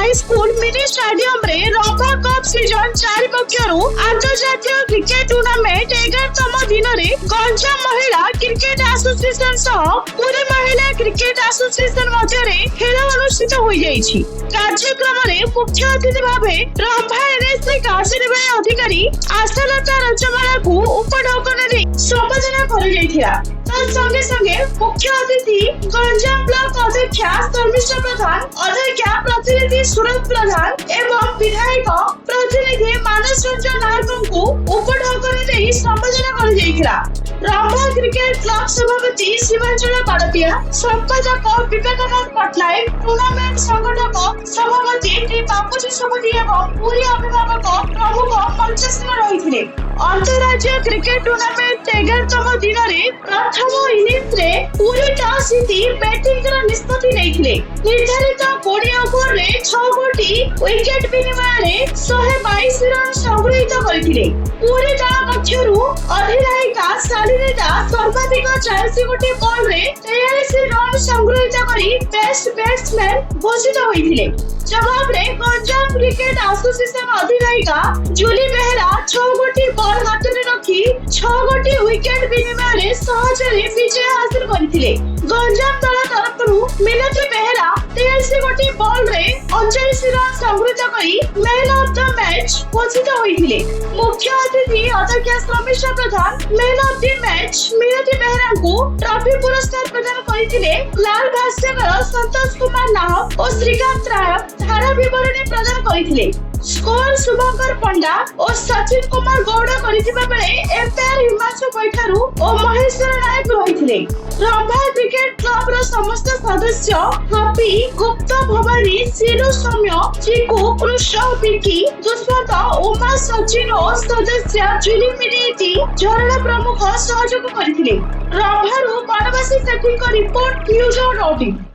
High school mini stadium रे Rambha cup season 4 पक्षरु अंतर्जातीय क्रिकेट टूर्नामेंट 11तम दिन रे गंजाम महिला क्रिकेट एसोसिएशन सह पुरी महिला क्रिकेट एसोसिएशन मध्य रे खेल अनुष्ठित होई जाईछि। कार्यक्रम रे मुख्य अतिथि भाबे रंभा एनएससी कार्यनिर्वाही अधिकारी आशालता रजमाला को उपढौकन रे संबोधन करि जायथिला। संगे संगे मुख्य अतिथि गंजाम ब्लॉक अध्यक्षा शर्मिष्ठा प्रधान, अध्यक्षा प्रतिनिधि सूरज प्रधान एवं विधायक प्रतिनिधि मानस रंजन नायक को उपढौकन दे संबोधन कर जायथिला। रंभा क्रिकेट क्लब सभापति शिवांचल पाड़तिया, संपादक विवेकानंद पटनायक, टूर्नामेंट संगठक सभापति टी बापूजी सुमती एवं पूरी अभिभावक प्रमुख मंचस्थ रहिथिले। अंतरराज्य क्रिकेट टूर्नामेंट 11तम दिन रे प्रथम इनिंग्स रे पूरी टॉस जीति बैटिंग कर निष्पत्ति नेइथिले। निर्धारित 20 ओवर रे 6 गोटी विकेट विनिमय रे 122 रन संग्रहित करथिले। पूरी दल पक्षरु अधिनायिका शालिनी सर्वाधिक 40 गोटी बॉल रे 43 रन संग्रहित करी बेस्ट बैट्समैन घोषित होइथिले। जवाब रे गंजाम क्रिकेट एसोसिएशन अधिनायिका जूली बेहरा 6 गोटी बॉल हाथ में रखी 6 गोटी विकेट विनिमय रे सहजरे विजय हासिल करथिले। गंजाम दल तरफरु मिनती बेहरा 83 गोटी बॉल रे 39 रन संग्रहित करी मैन ऑफ द मैच घोषित होइथिले। मुख्य अतिथि अध्यक्षा Sharmistha Pradhan man of the match Minati Behera को ट्रॉफी पुरस्कार प्रदान करथिले। लाल भास्कर, संतोष कुमार नाहक और श्रीकांत राय धारा विवरणी प्रदान करथिले। स्कोर शुभंकर पंडा और सचिन कुमार गौड़ करथिबा बेले एम्पायर हिमांशु बैठारू और महेश्वर नायक रहिथिले। रंभा क्रिकेट क्लब रो समस्त सदस्य हापी, गुप्ता, भवानी, सीलू, सौम्य, चिकू, कृष्ण, विकी, दुष्मत, उमा, सचिन और सदस्य जुली मिनीति झरणा प्रमुख सहयोग करथिले। रंभारू बनवासी सेठी को रिपोर्ट न्यूज ऑन।